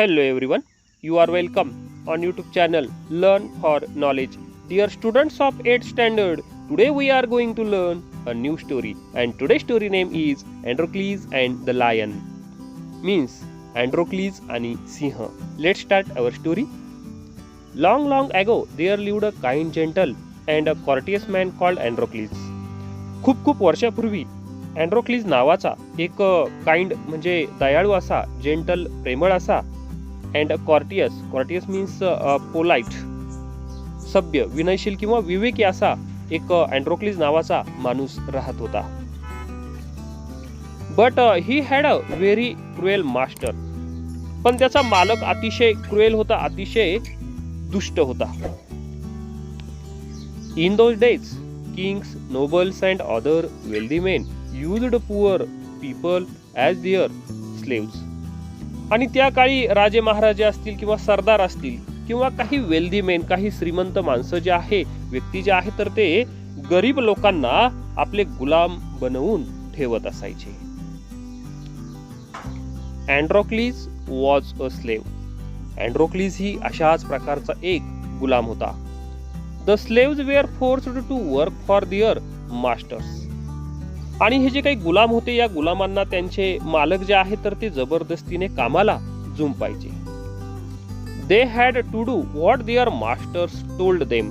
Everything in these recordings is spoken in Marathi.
Hello everyone, you are welcome on YouTube channel Learn for Knowledge. Dear students of 8th standard, today we are going to learn a new story and today's story name is Androcles and the Lion. Means Androcles आणि सिंह. Let's start our story. Long ago there lived a kind, gentle and a courteous man called Androcles. खूप वर्षापूर्वी अँड्रोक्लिस नावाचा एक काइंड म्हणजे दयाळू असा, जेंटल प्रेमळ असा, अँड कॉर्टियस मीन्स पोलाइट, सभ्य, विनयशील किंवा विवेकी असा एक अँड्रोक्लिस नावाचा माणूस राहत होता. But he had a very cruel master. पण त्याचा मालक अतिशय क्रुएल होता, अतिशय दुष्ट होता. In those days kings, nobles and other wealthy men used poor people as their slaves. आणि त्या काळी राजे महाराजे असतील किंवा सरदार असतील किंवा काही वेल्दी मेन, काही श्रीमंत माणसं जे आहे, व्यक्ती जे आहे, तर ते गरीब लोकांना आपले गुलाम बनवून ठेवत असायचे. अँड्रोक्लिस वॉज अ स्लेव. अँड्रोक्लिस ही अशाच प्रकारचा एक गुलाम होता. The slaves were forced to work for their masters. आणि हे जे काही गुलाम होते, या गुलामांना त्यांचे मालक जे आहे तर ते जबरदस्तीने कामाला जुंपायचे. They had to do what their masters told them.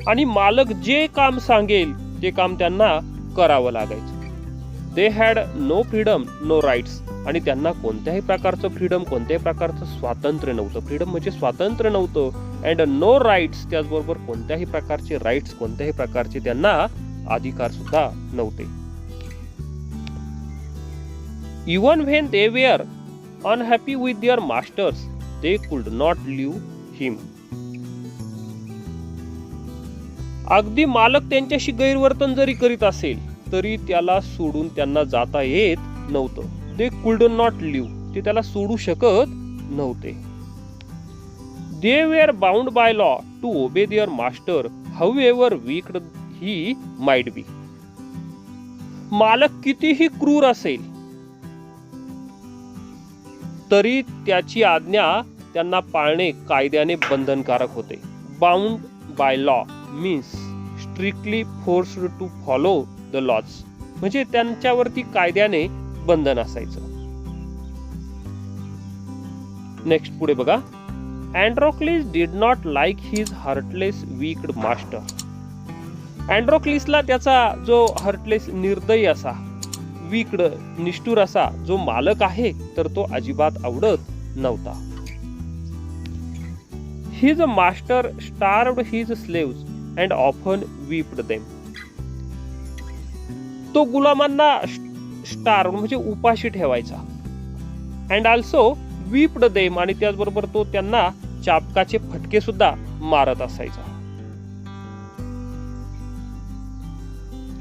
आणि मालक जे काम सांगेल ते काम त्यांना करावं लागायचं. They had no freedom, no rights. आणि त्यांना कोणत्याही प्रकारचं फ्रीडम, कोणत्याही प्रकारचं स्वातंत्र्य नव्हतं. फ्रीडम म्हणजे स्वातंत्र्य नव्हतं. अँड नो राईट्स, त्याचबरोबर कोणत्याही प्रकारचे राईट्स, कोणत्याही प्रकारचे त्यांना अधिकार सुद्धा नव्हते. Even when they were unhappy with their masters they could not leave हिम. अगदी मालक त्यांच्याशी गैरवर्तन जरी करीत असेल तरी त्याला सोडून त्यांना जाता येत नव्हतं. दे कुड नॉट लिव्ह, ते त्याला सोडू शकत नव्हते. They were bound by law to obey their master however weak he might be. मालक कितीही क्रूर असेल तरी त्याची आज्ञा त्यांना पाळणे कायद्याने बंधनकारक होते. Bound by law means strictly forced to follow the laws, म्हणजे त्यांच्यावरती कायद्याने बंधन असायचं. नेक्स्ट पुढे बघा. Androcles did not like his heartless wicked master. अँड्रोक्लिसला त्याचा जो हार्टलेस, निर्दयी असा, वीक्ड, निष्ठुर असा जो मालक आहे तर तो अजिबात आवडत नव्हता. His master starved his slaves and often whipped them. तो गुलामांना स्टार्व्ड म्हणजे उपाशी ठेवायचा. अँड ऑल्सो वीप्ड देम, आणि त्याचबरोबर तो त्यांना चाबकाचे फटके सुद्धा मारत असायचा.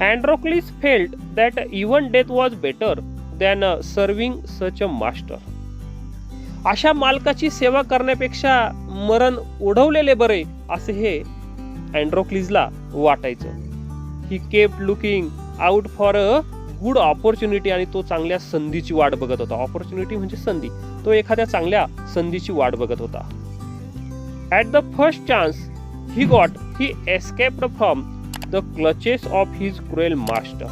Androcles felt that even death was better than serving such a master. अशा मालकाची सेवा करण्यापेक्षा मरण ओढवलेले बरे, असे हे अँड्रोक्लिसला वाटायचं. He kept looking out for a good opportunity, आणि तो चांगल्या संधीची वाट बघत होता. ऑपॉर्च्युनिटी म्हणजे संधी. तो एखाद्या चांगल्या संधीची वाट बघत होता. At the first chance he got, he escaped from the clutches of his cruel master.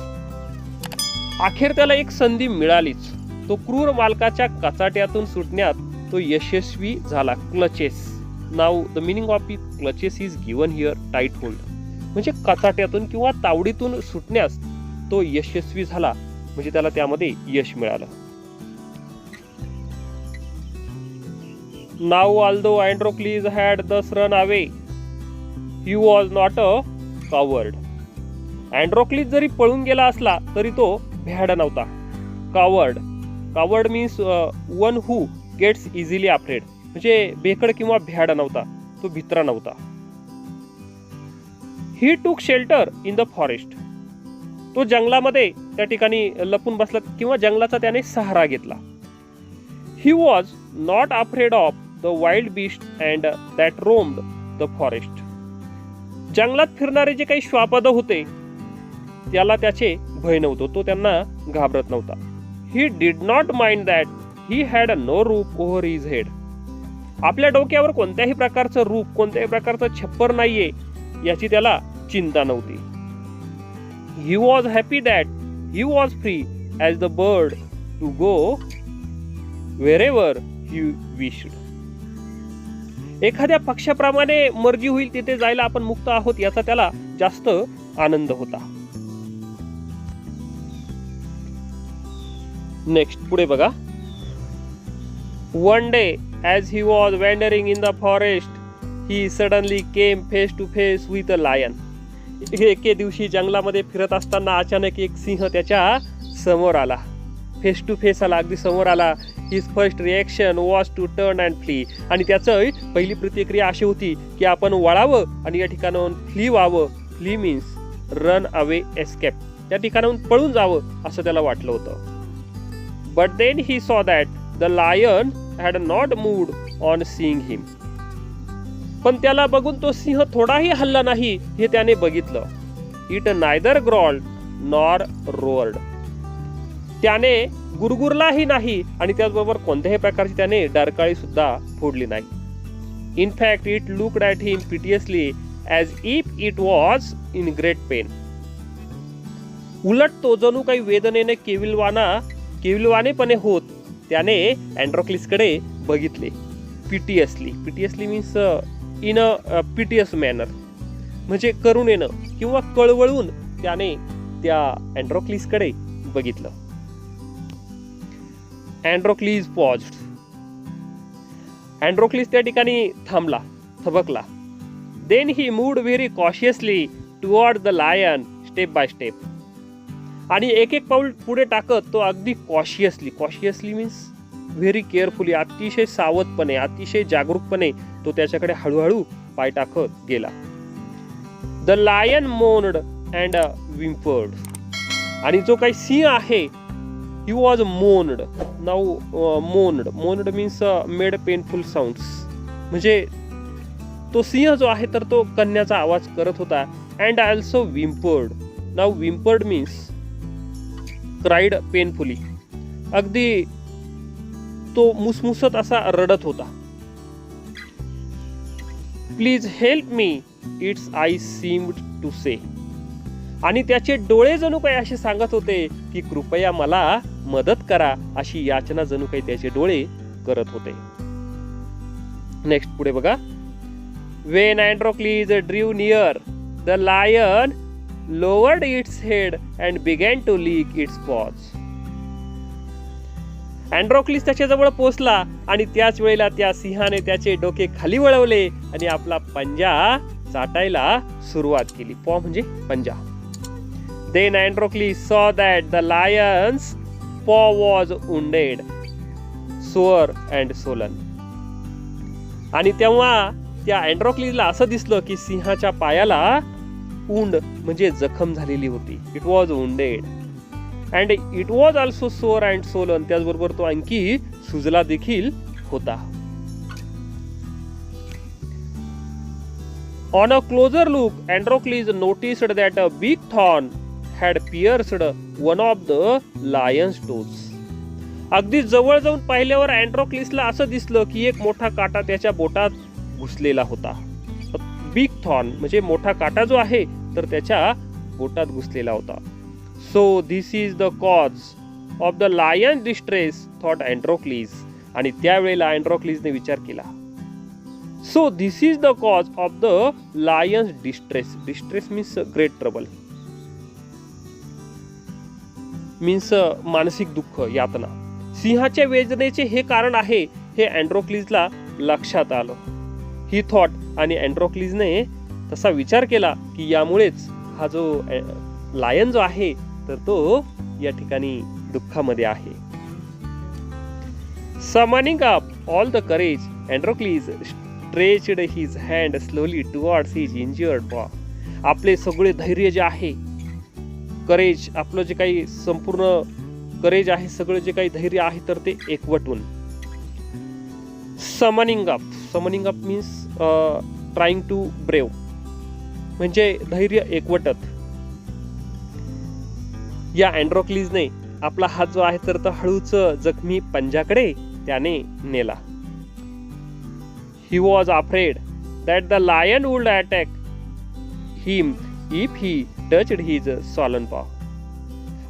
अखेर त्याला एक संधी मिळालीच. तो क्रूर मालकाच्या कचाट्यातून सुटण्यात तो यशस्वी झाला. Clutches, now the meaning of clutches is given here, tight hold, म्हणजे कचाट्यातून किंवा तावडीतून सुटण्यास तो यशस्वी झाला, म्हणजे त्याला त्यामध्ये यश मिळालं. Now although Androcles had thus run away he was not a coward. अँड्रोक्लिस जरी पळून गेला असला तरी तो भ्याड नव्हता. Coward means one who gets easily afraid, म्हणजे बेकड किंवा भ्याड नव्हता, तो भित्रा नव्हता. ही टूक शेल्टर इन द फॉरेस्ट. तो जंगलामध्ये त्या ठिकाणी लपून बसला किंवा जंगलाचा त्याने सहारा घेतला. ही was not afraid of the wild beast and that roamed the forest. जंगलात फिरणारे जे काही श्वापद होते त्याला त्याचे भय नव्हतं, तो त्यांना घाबरत नव्हता. He did not mind that he had no roof over his head. आपल्या डोक्यावर कोणत्याही प्रकारचं रूप, कोणत्याही प्रकारचं छप्पर नाहीये याची त्याला चिंता नव्हती. He was happy that he was free as the bird to go wherever he wished. एखाद्या पक्षाप्रमाणे मर्जी होईल तिथे जायला आपण मुक्त आहोत याचा त्याला जास्त आनंद होता. नेक्स्ट पुढे बघा. One day as he was wandering in the forest he suddenly came face to face with a lion. एके दिवशी जंगलामध्ये फिरत असताना अचानक एक सिंह त्याच्या समोर आला. फेस टू फेस आला, अगदी समोर आला. His first reaction was to turn and flee. आणि त्याचं पहिली प्रतिक्रिया अशी होती की आपण वळावं आणि या ठिकाणाहून फ्ली व्हावं. Flee means run away, escape. त्या ठिकाणाहून पळून जावं असं त्याला वाटलं होतं. But then he saw that the lion had not moved on seeing him. पण त्याला बघून तो सिंह थोडाही हलला नाही हे त्याने बघितलं. It neither growled nor roared. त्याने गुरगुरलाही नाही आणि त्याचबरोबर कोणत्याही प्रकारची त्याने डरकाळी सुद्धा फोडली नाही. In fact, it looked at him piteously as if it was in great pain. उलट तो जणू काही वेदनेने केविलवाणेपणे होत त्याने अँड्रोक्लिसकडे बघितले. पिटियसली मीन्स इन अ पिटियस मॅनर, म्हणजे करुणेनं किंवा कळवळून त्याने त्या अँड्रोक्लिसकडे बघितलं. अँड्रोक्लिस पॉज्ड. अँड्रोक्लिस त्या ठिकाणी थांबला, थबकला. Then he moved very cautiously toward the lion step by step. आणि एक एक पाऊल पुढे टाकत तो अगदी कॉशियसली मीन्स व्हेरी केअरफुली, अतिशय सावधपणे, अतिशय जागरूकपणे तो त्याच्याकडे हळूहळू पाय टाकत गेला. The lion moaned and whimpered. आणि जो काही सिंह आहे he was moaned. Now moaned means made painful sounds. म्हणजे तो सिंह जो आहे तर तो कन्याचा आवाज करत होता. And also whimpered. Now whimpered means cried painfully. अगदी तो मुसमुसत असा रडत होता. Please help me it's I seemed to say. आणि त्याचे डोळे जणू काही असे सांगत होते की कृपया मला मदत करा, अशी याचना जणू काही त्याचे डोळे करत होते. नेक्स्ट पुढे बघा. When Androcles drew near, the lion lowered its head and began to lick its paws. अँड्रोक्लिस त्याच्याजवळ पोहोचला आणि त्याच वेळेला त्या सिंहाने त्याचे डोके खाली वळवले आणि आपला पंजा चाटायला सुरुवात केली. पॉ म्हणजे पंजा. Then Androcles saw that the lion's paw was wounded, sore and swollen. आणि तेव्हा त्या अँड्रोक्लिसला असं दिसलं की सिंहाच्या पायाला उंड म्हणजे जखम झालेली होती. It was wounded and it was also sore and swollen. त्याचबरोबर तो आणखी सुजला देखील होता. On a closer look Androcles noticed that a big thorn had pierced one of the lion's toes. अगदी जवळ जाऊन पाहिल्यावर अँड्रोक्लिसला असं दिसलं की एक मोठा काटा त्याच्या बोटात घुसलेला होता. बिग थॉर्न म्हणजे मोठा काटा जो आहे तर त्याच्या बोटात घुसलेला होता. So this is the cause of the lion distress thought Androcles. आणि त्यावेळेला अँड्रोक्लिसने विचार केला. So this is the cause of the lion's distress. Distress means great trouble, means मानसिक दुःख, यातना. सिंहाच्या वेदनेचे हे कारण आहे हे अँड्रोक्लिसला लक्षात आलं. ही थॉट. आणि अँड्रोक्लिसने तसा विचार केला की यामुळेच हा जो लायन जो आहे तर तो या ठिकाणी दुःखामध्ये आहे. Summoning up all the courage, Androcles stretched his hand slowly towards his injured paw. आपले सगळे धैर्य जे आहे, करेज, आपलं जे काही संपूर्ण करेज आहे, सगळं जे काही धैर्य आहे तर ते एकवटून. Summoning up means trying to brave, म्हणजे धैर्य एकवटत. या अँड्रोक्लिसने आपला हात जो आहे तर तो हळूच जखमी पंजाकडे त्याने नेला. He was afraid that the lion would attack him if he touched his swollen paw.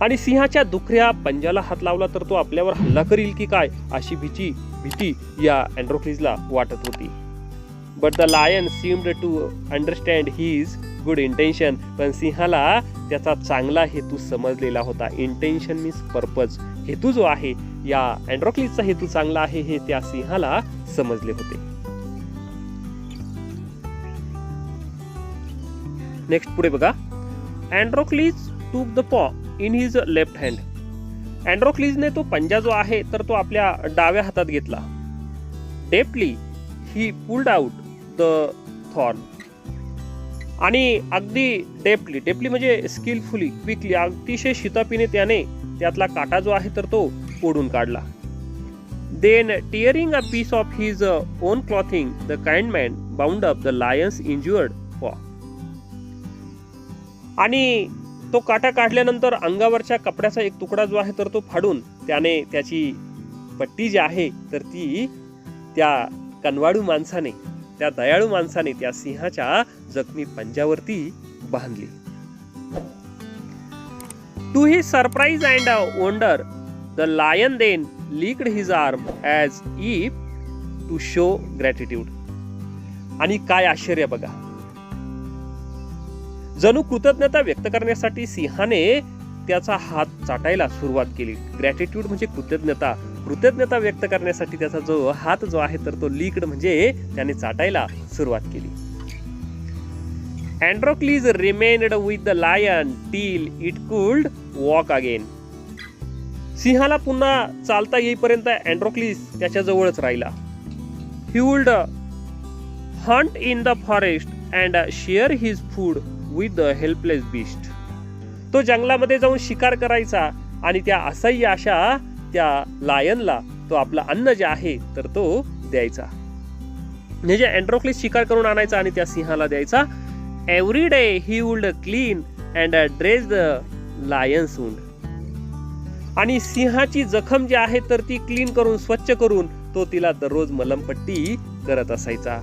आणि सिंहाच्या दुखऱ्या पंजाला हात लावला तर तो आपल्यावर हल्ला करील की काय अशी भीती या अँड्रोक्लिसला वाटत होती. But the lion seemed to understand his good intention. पण सिंहाला त्याचा चांगला हेतू समजलेला होता. Intention means purpose. हेतू जो आहे या अँड्रोक्लिसचा हेतू चांगला आहे हे त्या सिंहाला समजले होते. नेक्स्ट पुढे बघा. अँड्रोक्लिस टूक द पॉ इन हिज लेफ्ट हँड. अँड्रोक्लिसने तो पंजा जो आहे तर तो आपल्या डाव्या हातात घेतला. Deftly he pulled out the thorn. आणि अगदी डेप्टली म्हणजे स्किलफुली, क्विकली, अतिशय शितापीने त्याने त्यातला काटा जो आहे तर तो ओढून काढला. Then tearing a piece of his own clothing the kind man bound up the lion's injured paw. आणि तो काटा काढल्यानंतर अंगावरच्या कपड्याचा एक तुकडा जो आहे तर तो फाडून त्याने त्याची पट्टी जी आहे तर ती त्या कनवाळू माणसाने, त्या दयाळू माणसाने त्या सिंहाच्या जखमी पंजावरती बांधली. To his surprise and wonder the lion then licked his arm as if to show gratitude. आणि काय आश्चर्य बघा. जणू कृतज्ञता व्यक्त करण्यासाठी सिंहाने त्याचा हात चाटायला सुरुवात केली. ग्रॅटिट्यूड म्हणजे कृतज्ञता व्यक्त करण्यासाठी त्याचा जो हात जो आहे तर तो लिक्ड म्हणजे त्याने चाटायला सुरुवात केली. Androcles remained with the lion till it could walk again. सिंहाला पुन्हा चालता येईपर्यंत अँड्रोक्लिस त्याच्या जवळच राहिला. He would hunt in the forest and share his food with the helpless beast. तो जंगलामध्ये जाऊन शिकार करायचा आणि त्या असह्य अशा त्या लायनला तो आपला अन्न जे आहे तर तो द्यायचा. म्हणजे अँड्रोक्लिस शिकार करून आणायचा आणि त्या सिंहाला द्यायचा. Every day he would clean and dress the lion's wound. आणि सिंहाची जखम जी आहे तर ती क्लीन करून, स्वच्छ करून तो तिला दररोज मलमपट्टी करत असायचा.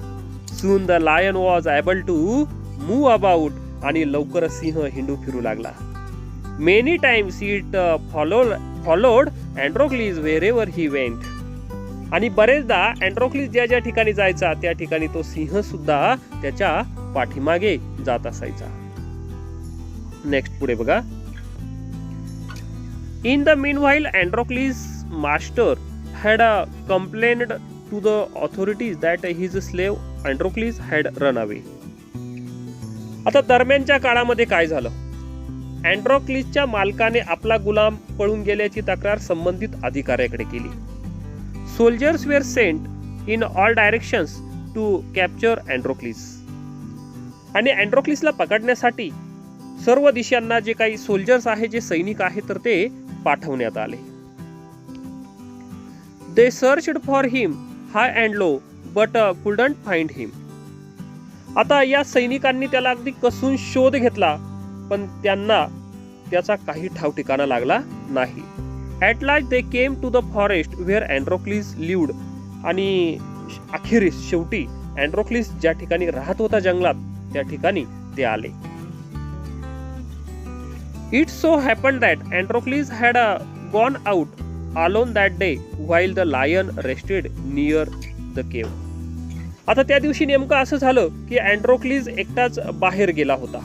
Soon the lion was able to move about. आणि लवकरच सिंह हिंडू फिरू लागला. Many times it followed Androcles wherever he went. आणि बरेचदा अँड्रोक्लिस ज्या ज्या ठिकाणी जायचा त्या ठिकाणी तो सिंह सुद्धा त्याच्या पाठीमागे जात असायचा. नेक्स्ट पुढे बघा. In the meanwhile Androcles master had complained to the authorities that his slave Androcles had run away. आता दरम्यानच्या काळामध्ये काय झालं. अँड्रोक्लिसच्या मालकाने आपला गुलाम पळून गेल्याची तक्रार संबंधित अधिकाऱ्याकडे केली. Soldiers were sent in all directions to capture Androcles. आणि अँड्रोक्लिसला पकडण्यासाठी सर्व दिशांना जे काही सोल्जर्स आहे, जे सैनिक आहे तर ते पाठवण्यात आले. They searched for him high and low but couldn't find him. आता या सैनिकांनी त्याला अगदी कसून शोध घेतला पण त्यांना त्याचा काही ठाव ठिकाणा लागला नाही. At last they came to the forest where Androcles lived. आणि अखेरीस शेवटी अँड्रोक्लिस ज्या ठिकाणी राहत होता जंगलात त्या ठिकाणी ते आले. It so happened that Androcles had gone out alone that day while the lion rested near the cave. आता त्या दिवशी नेमकं असं झालं की अँड्रोक्लिस एकटाच बाहेर गेला होता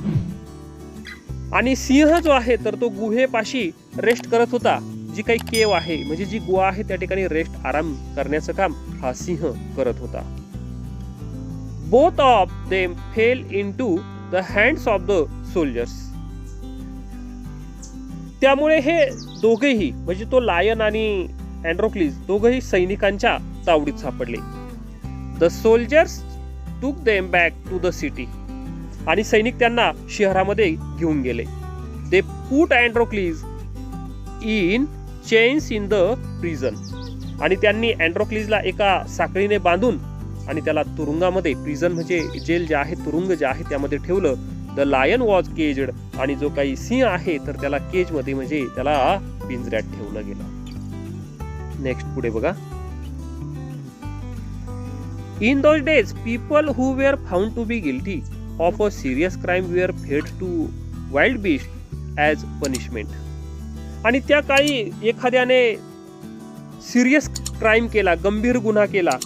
आणि सिंह जो आहे तर तो गुहेपाशी रेस्ट करत होता. जी काही केव आहे म्हणजे जी गुहा आहे त्या ठिकाणी रेस्ट, आराम करण्याचं काम हा सिंह करत होता. Both of them fail into the hands of the soldiers. त्यामुळे हे दोघेही म्हणजे तो लायन आणि अँड्रोक्लिस दोघेही सैनिकांच्या तावडीत सापडले. The soldiers took them back to the city. आणि सैनिक त्यांना शहरामध्ये घेऊन गेले. They put Androcles in chains in the prison. आणि त्यांनी अँड्रोक्लिसला एका साखळीने बांधून आणि त्याला तुरुंगामध्ये, प्रिझन म्हणजे जेल जे आहे, तुरुंग जे आहे त्यामध्ये ठेवलं. The lion was caged. आणि जो काही सिंह आहे तर त्याला केज मध्ये म्हणजे त्याला पिंजऱ्यात ठेवलं गेलं. नेक्स्ट पुढे बघा. In those days, people who were found to be guilty of a serious crime were fed to wild beasts as punishment. आणि त्या काळी एखाद्याने सिरियस क्राईम केला, गंभीर गुन्हा केला,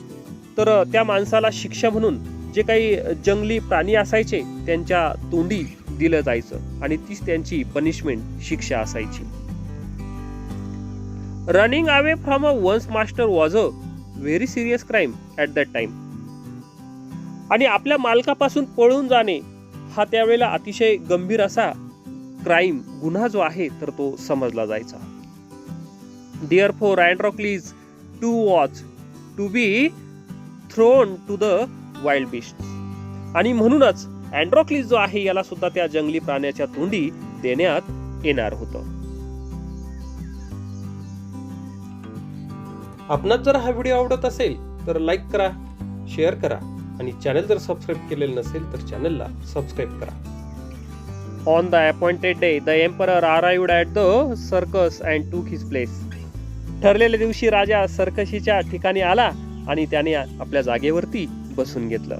तर त्या माणसाला शिक्षा म्हणून जे काही जंगली प्राणी असायचे त्यांच्या तोंडी दिलं जायचं आणि तीच त्यांची पनिशमेंट, शिक्षा असायची. Running away from a one's master was a very serious crime at that time. आणि आपल्या मालकापासून पळून जाणे हा त्यावेळेला अतिशय गंभीर असा क्राईम, गुन्हा जो आहे तर तो समजला जायचा. Therefore, Androcles too was to be thrown to the wild beasts. आणि म्हणूनच अँड्रोक्लिस जो आहे याला सुद्धा त्या जंगली प्राण्याच्या तोंडी देण्यात येणार होतं. आपणास जर हा व्हिडिओ आवडत असेल तर लाईक करा, शेअर करा आणि चॅनल जर सबस्क्राईब केलेलं नसेल तर चॅनलला सबस्क्राईब करा. On the appointed day, the emperor arrived at the circus and took his place. ठरलेल्या दिवशी राजा सर्कशीच्या ठिकाणी आला आणि त्याने आपल्या जागेवरती बसून घेतलं.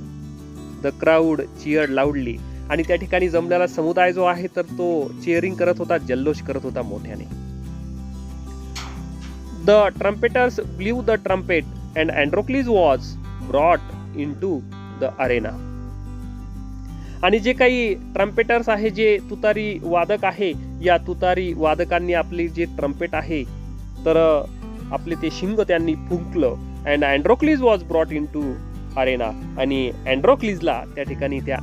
The crowd cheered loudly. आणि त्या ठिकाणी जमलेला समुदाय जो आहे तर तो चिअरिंग करत होता, जल्लोष करत होता मोठ्याने. The trumpeters blew the trumpet and Androcles was brought into the arena. आणि जे काही ट्रम्पेटर्स आहे, जे तुतारी वादक आहे, या तुतारी वादकांनी आपली जे ट्रम्पेट आहे तर आपले ते शिंग त्यांनी फुंकलं. And Androcles was brought into arena. आणि अँड्रोक्लिसला त्या ठिकाणी त्या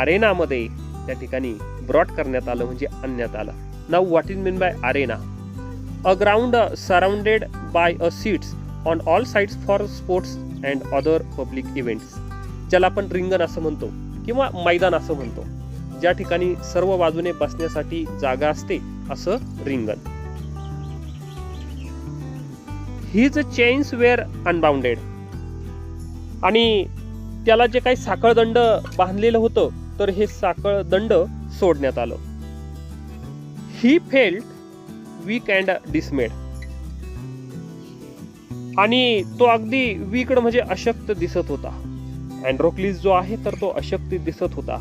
अरेनामध्ये त्या ठिकाणी ब्रॉट करण्यात आलं, म्हणजे आणण्यात आलं. Now what is mean by Arena? A ground surrounded by a seats on all sides for sports and other public events. ज्याला आपण रिंगण असं म्हणतो किंवा मैदान असं म्हणतो, ज्या ठिकाणी सर्व बाजूने बसण्यासाठी जागा असते, असं रिंगण. His chains were unbounded. आणि त्याला जे काही साखळदंड बांधलेलं होतं तर हे साखळदंड सोडण्यात आलं. He felt weak and dismayed. आणि तो अगदी वीकड म्हणजे अशक्त दिसत होता. अँड्रोक्लिस जो आहे तर तो अशक्त दिसत होता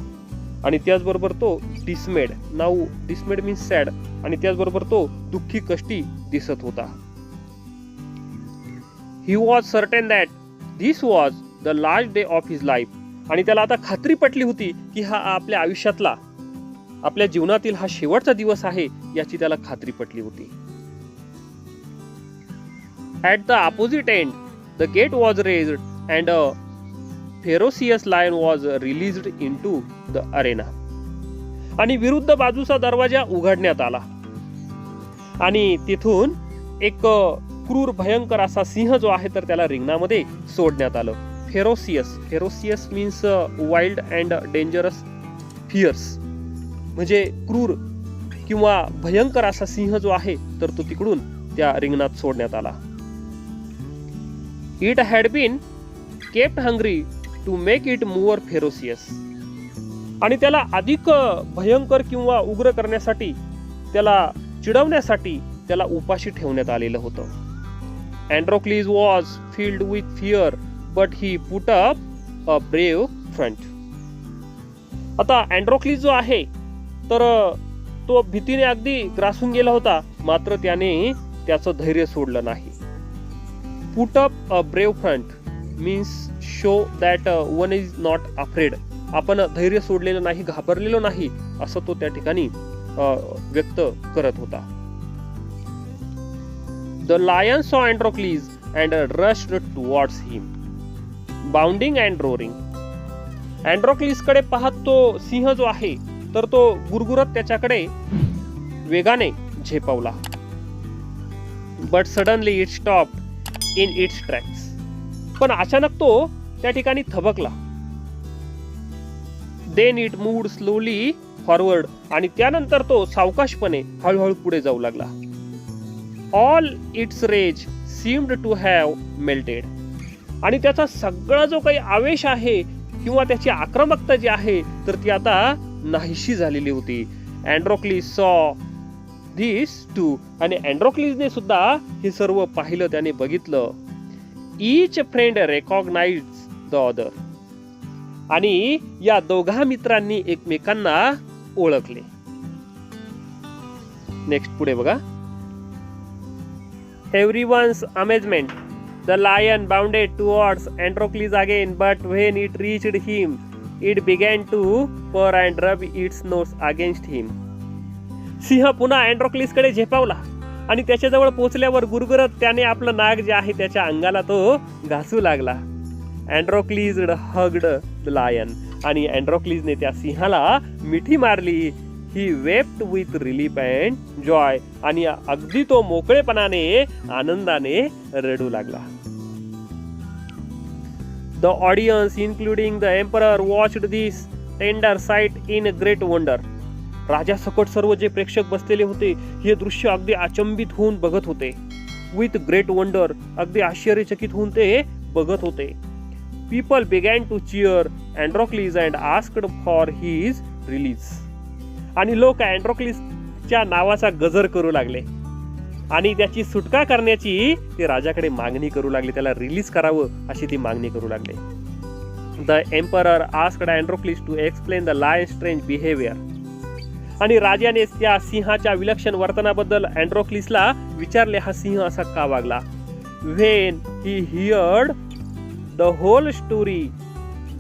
आणि त्याचबरोबर तो डिसमेड. Now डिसमेड means sad. आणि त्याचबरोबर तो दुःखी कष्टी दिसत होता. He was certain that this was the last day of his life. आणि त्याला आता खात्री पटली होती की हा आपल्या आयुष्यातला, आपल्या जीवनातील हा शेवटचा दिवस आहे, याची त्याला खात्री पटली होती. At the opposite end, the gate was raised and a ferocious lion was released into the arena. आणि विरुद्ध बाजूचा दरवाजा उघडण्यात आला आणि तिथून एक क्रूर भयंकर असा सिंह जो आहे तर त्याला रिंगणामध्ये सोडण्यात आलं. Ferocious means wild and dangerous, fierce म्हणजे क्रूर किंवा भयंकर असा सिंह जो आहे तर तो तिकडून त्या रिंगणात सोडण्यात आला. It had been kept hungry to make it more ferocious. आणि त्याला अधिक भयंकर किंवा उग्र करण्यासाठी, त्याला चिडवण्यासाठी त्याला उपाशी ठेवण्यात आलेलं होतं. Androcles was filled with fear, but he put up a brave front. आता अँड्रोक्लिस जो आहे तर तो भीतीने अगदी ग्रासून गेला होता, मात्र त्याने त्याचं धैर्य सोडलं नाही. Put up a brave front means show that one is not afraid. आपण धैर्य सोडलेलं नाही, घाबरलेलो नाही, असं तो त्या ठिकाणी व्यक्त करत होता. The lion saw Androcles and rushed towards him, bounding and roaring. Androcles कडे पाहत तो सिंह जो आहे तर तो गुरगुरत त्याच्याकडे वेगाने झेपावला. But suddenly it stopped in its tracks. पण अचानक तो त्या ठिकाणी थबकला. Then it moved slowly forward. आणि त्यानंतर तो सावकाशपणे हळूहळू पुढे जाऊ लागला. All its rage seemed to have melted. आणि त्याचा सगळा जो काही आवेश आहे किंवा त्याची आक्रमकता जी आहे तर ती आता नाहीशी झालेली होती. अँड्रोक्लिस saw this too. आणि अँड्रोक्लिसने सुद्धा हे सर्व पाहिलं, त्याने बघितलं. Each friend recognized the other. आणि या दोघा मित्रांनी एकमेकांना ओळखले. नेक्स्ट पुढे बघा. Everyone's amazement, the lion bounded towards Androcles again, but when it reached him it began to purr and rub its nose against him. सिंह पुन्हा अँड्रोक्लिस कडे झेपावला आणि त्याच्याजवळ पोहोचल्यावर गुरगुरत त्याने आपलं नाक जे आहे त्याच्या अंगाला तो घासू लागला. अँड्रोक्लिस हग्ड द लायन, आणि अँड्रोक्लिसने त्या सिंहाला मिठी मारली. He wept with relief and joy, आणि अगदी तो मोकळेपणाने आनंदाने रडू लागला. The audience including the emperor watched this tender sight in great wonder. राजा सकट सर्व जे प्रेक्षक बसलेले होते हे दृश्य अगदी अचंबित होऊन बघत होते. विथ ग्रेट वंडर, अगदी आश्चर्यचकित होऊन ते बघत होते. People began to cheer Androcles and asked for his release. आणि लोक अँड्रोक्लिसच्या नावाचा गजर करू लागले आणि त्याची सुटका करण्याची ते राजाकडे मागणी करू लागले. त्याला रिलीज करावं अशी ती मागणी करू लागले. The emperor asked Androcles to explain the lion strange behaviour. आणि राजाने त्या सिंहाच्या विलक्षण वर्तनाबद्दल अँड्रोक्लिसला विचारले, हा सिंह असा का वागला. When he heard the whole story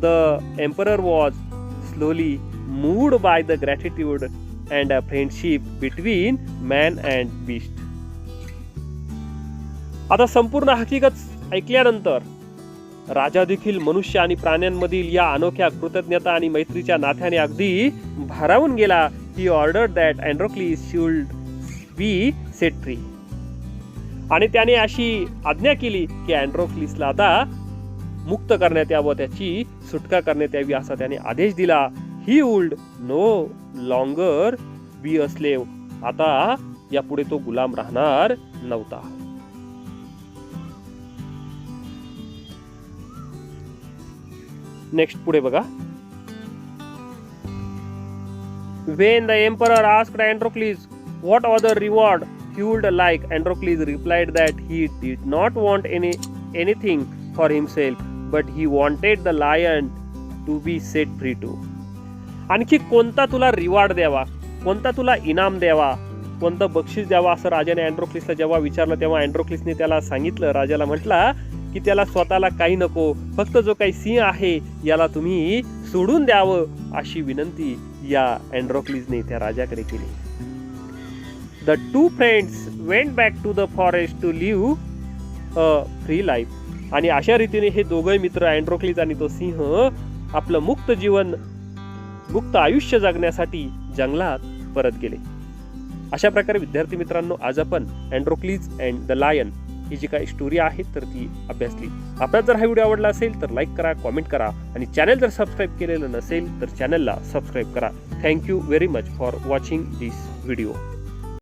the emperor was slowly moved by the gratitude and a friendship between man and beast. आता संपूर्ण हकीकत ऐकल्यानंतर राजा देखील मनुष्य आणि प्राण्यांमधील या अनोख्या कृतज्ञता आणि मैत्रीच्या नात्याने अगदी भारावून गेला. He ordered that Androcles should be set free. आणि त्याने अशी आज्ञा केली की अँड्रोक्लिसला आता मुक्त करण्यात यावं, त्याची सुटका करण्यात यावी असा त्याने आदेश दिला. He would no longer be a slave. आता यापुढे तो गुलाम राहणार नव्हता. नेक्स्ट पुढे बघा. When the emperor asked Androcles what other reward he would like, Androcles replied that he did not want anything for himself, but he wanted the lion to be set free too. आणखी कोणता तुला रिवॉर्ड द्यावा, कोणता तुला इनाम द्यावा, कोणतं बक्षीस द्यावा असं राजाने अँड्रोक्लिसला जेव्हा विचारलं तेव्हा अँड्रोक्लिसने त्याला सांगितलं, राजाला म्हटला की त्याला स्वतःला काही नको, फक्त जो काही सिंह आहे याला तुम्ही सोडून द्यावं अशी विनंती या अँड्रोक्लिसने त्या राजाकडे केली. The two friends went back to the forest to live a free life. आणि अशा रीतीने हे दोघे मित्र अँड्रोक्लिस आणि तो सिंह आपलं मुक्त जीवन, मुक्त आयुष्य जगण्यासाठी जंगलात परत गेले. अशा प्रकारे विद्यार्थी मित्रांनो, आज आपण अँड्रोक्लिस अँड द लायन ही जी काही स्टोरी आहे तर ती अभ्यासली. आपल्याला जर हा व्हिडिओ आवडला असेल तर लाईक करा, कॉमेंट करा आणि चॅनल जर सबस्क्राईब केलेलं नसेल तर चॅनलला सबस्क्राईब करा. Thank you very much for watching this video.